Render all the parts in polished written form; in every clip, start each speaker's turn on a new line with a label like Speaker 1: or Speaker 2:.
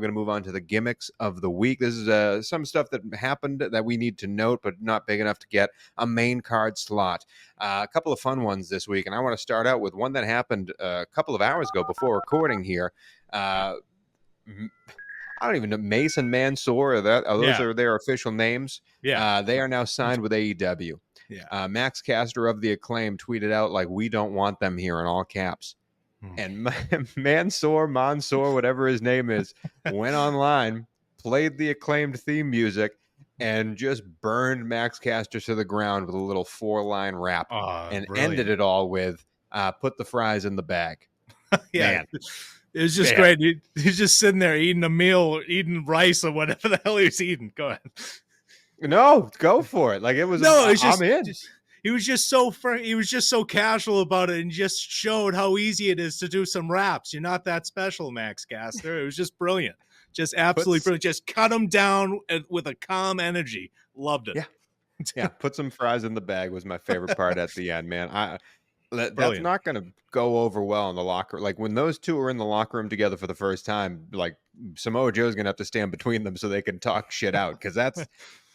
Speaker 1: We're going to move on to the gimmicks of the week. This is some stuff that happened that we need to note, but not big enough to get a main card slot. A couple of fun ones this week, and I want to start out with one that happened a couple of hours ago before recording here. I don't even know, Mason Mansoor, those are their official names.
Speaker 2: Yeah.
Speaker 1: They are now signed with AEW.
Speaker 2: Yeah.
Speaker 1: Max Caster of The Acclaim tweeted out, like, we don't want them here in all caps. And Mansoor, whatever his name is, went online, played the Acclaimed theme music, and just burned Max Caster to the ground with a little 4-line rap, and ended it all with, put the fries in the bag.
Speaker 2: Yeah. Man. It was just great. He's just sitting there eating a meal, eating rice or whatever the hell he was eating. Go ahead.
Speaker 1: No, go for it. Like, it was, I'm in.
Speaker 2: He was just so casual about it and just showed how easy it is to do some raps. You're not that special, Max Caster. It was just brilliant. Just absolutely brilliant. Just cut him down with a calm energy. Loved it.
Speaker 1: Yeah. Yeah. Put some fries in the bag was my favorite part at the end, man. That's not going to go over well in the locker. Like, when those two are in the locker room together for the first time, like, Samoa Joe's going to have to stand between them so they can talk shit out. Because that's,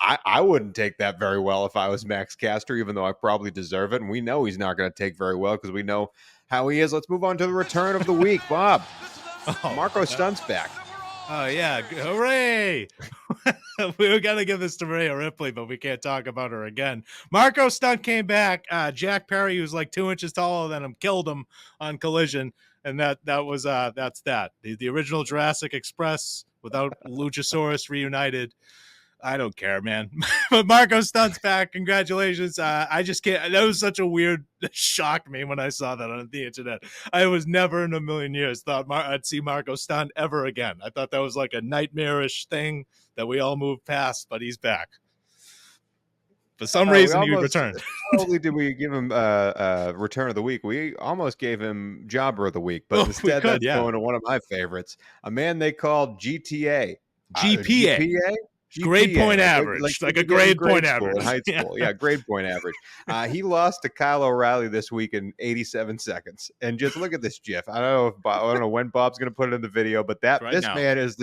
Speaker 1: I wouldn't take that very well if I was Max Caster, even though I probably deserve it. And we know he's not going to take very well because we know how he is. Let's move on to the return of the week, Bob. Marko Stunt's back.
Speaker 2: Oh, yeah. Hooray. We were going to give this to Rhea Ripley, but we can't talk about her again. Marko Stunt came back. Jack Perry, who was like 2 inches taller than him, killed him on Collision. And that's that. The original Jurassic Express without Luchasaurus reunited. I don't care, man. But Marko Stunt's back. Congratulations. I just can't. That was such a weird shock me when I saw that on the internet. I was never in a million years thought I'd see Marko Stunt ever again. I thought that was like a nightmarish thing that we all moved past, but he's back. For some reason, he returned.
Speaker 1: Not only did we give him return of the week, we almost gave him jobber of the week, but instead that's going to one of my favorites, a man they called GTA.
Speaker 2: GPA? Grade point average, like a grade point average
Speaker 1: in high school. Yeah, grade point average. He lost to Kyle O'Reilly this week in 87 seconds. And just look at this GIF. I don't know when Bob's going to put it in the video, but man is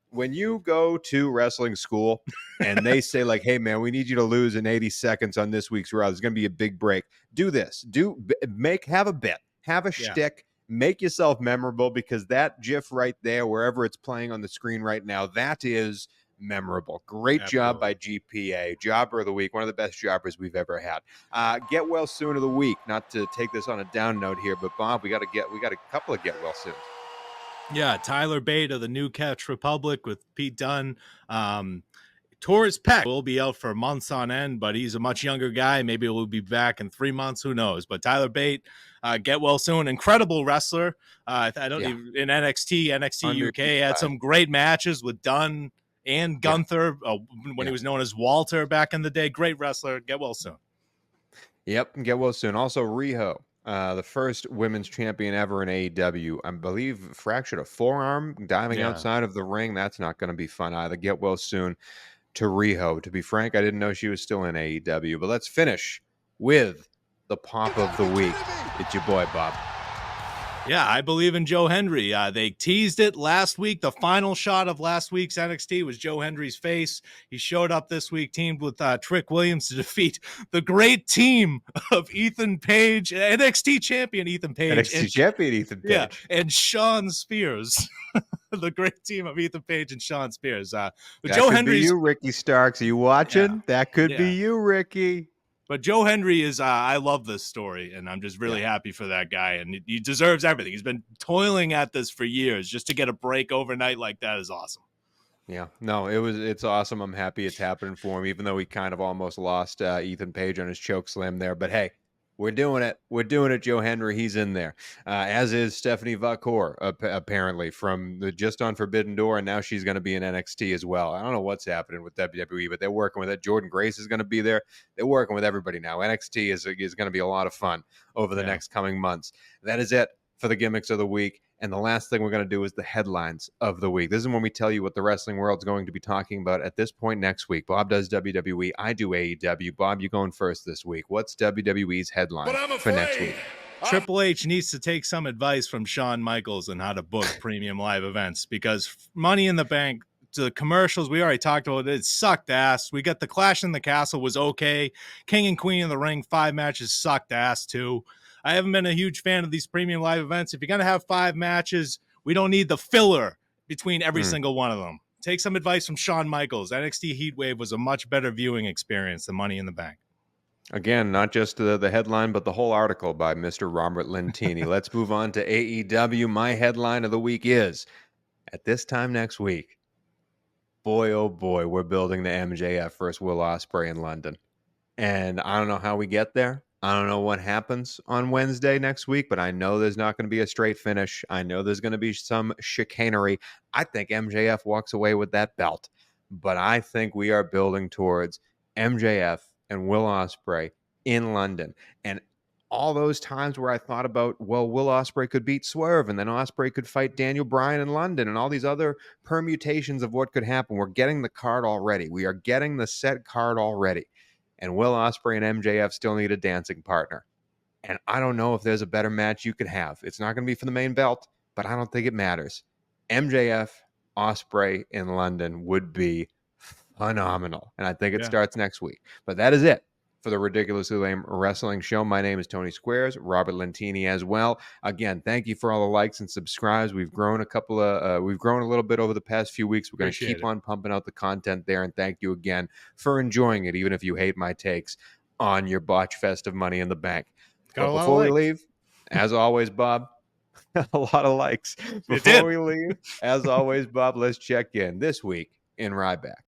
Speaker 1: when you go to wrestling school and they say, like, hey man, we need you to lose in 80 seconds on this week's Raw. There's going to be a big break. Do this. Have a bit. Have a shtick. Make yourself memorable, because that GIF right there, wherever it's playing on the screen right now, that is memorable. Great job by GPA. Jobber of the week, one of the best jobbers we've ever had. Get well soon of the week. Not to take this on a down note here, but Bob, we got a couple of get well soon.
Speaker 2: Yeah, Tyler Bate of the New Catch Republic with Pete Dunne. Torres Peck will be out for months on end, but he's a much younger guy. Maybe we'll be back in 3 months. Who knows? But Tyler Bate, get well soon. Incredible wrestler. I don't even in NXT UK had some great matches with Dunne and Gunther when he was known as Walter back in the day. Great wrestler. Get well soon.
Speaker 1: Yep, get well soon. Also, Riho, the first women's champion ever in AEW. I believe fractured a forearm diving outside of the ring. That's not going to be fun either. Get well soon to Riho. To be frank, I didn't know she was still in AEW. But let's finish with the pop of the week. It's your boy, Bob.
Speaker 2: Yeah, I believe in Joe Hendry. They teased it last week. The final shot of last week's NXT was Joe Hendry's face. He showed up this week, teamed with Trick Williams to defeat the great team of Ethan Page, NXT champion Ethan Page. Yeah, and Sean Spears. The great team of Ethan Page and Sean Spears. That
Speaker 1: Joe Hendry's you, Ricky Starks. Are you watching? Yeah. That could be you, Ricky.
Speaker 2: But Joe Hendry is, I love this story, and I'm just really happy for that guy, and he deserves everything. He's been toiling at this for years. Just to get a break overnight like that is awesome.
Speaker 1: Yeah, no, it's awesome. I'm happy it's happening for him, even though he kind of almost lost Ethan Page on his choke slam there. But hey, we're doing it. We're doing it, Joe Hendry. He's in there, as is Stephanie Vacour, apparently, from the Just on Forbidden Door, and now she's going to be in NXT as well. I don't know what's happening with WWE, but they're working with it. Jordan Grace is going to be there. They're working with everybody now. NXT is going to be a lot of fun over the next coming months. That is it for the gimmicks of the week. And the last thing we're going to do is the headlines of the week. This is when we tell you what the wrestling world's going to be talking about at this point next week. Bob does WWE. I do AEW. Bob, you going first this week. What's WWE's headline for next week?
Speaker 2: Triple H needs to take some advice from Shawn Michaels on how to book premium live events, because Money in the Bank, the commercials we already talked about, it sucked ass. We got the Clash in the Castle was okay. King and Queen in the Ring 5 matches sucked ass too. I haven't been a huge fan of these premium live events. If you're gonna have 5 matches, we don't need the filler between every single one of them. Take some advice from Shawn Michaels. NXT Heatwave was a much better viewing experience than Money in the Bank.
Speaker 1: Again, not just the headline, but the whole article by Mr. Robert Lentini. Let's move on to AEW. My headline of the week is, at this time next week, boy, oh boy, we're building the MJF versus Will Ospreay in London. And I don't know how we get there. I don't know what happens on Wednesday next week, but I know there's not going to be a straight finish. I know there's going to be some chicanery. I think MJF walks away with that belt. But I think we are building towards MJF and Will Ospreay in London. And all those times where I thought about, well, Will Ospreay could beat Swerve, and then Ospreay could fight Daniel Bryan in London, and all these other permutations of what could happen. We're getting the card already. We are getting the set card already. And Will Ospreay and MJF still need a dancing partner. And I don't know if there's a better match you could have. It's not going to be for the main belt, but I don't think it matters. MJF, Ospreay in London would be phenomenal. And I think it starts next week. But that is it for the Ridiculously Lame Wrestling Show. My name is Tony Squares, Robert Lentini as well. Again, thank you for all the likes and subscribes. We've grown we've grown a little bit over the past few weeks. We're going to keep on pumping out the content there. And thank you again for enjoying it, even if you hate my takes on your botch fest of Money in the Bank. But before we leave, as always, Bob, a lot of likes. Before we leave, as always, Bob, let's check in this week in Ryback.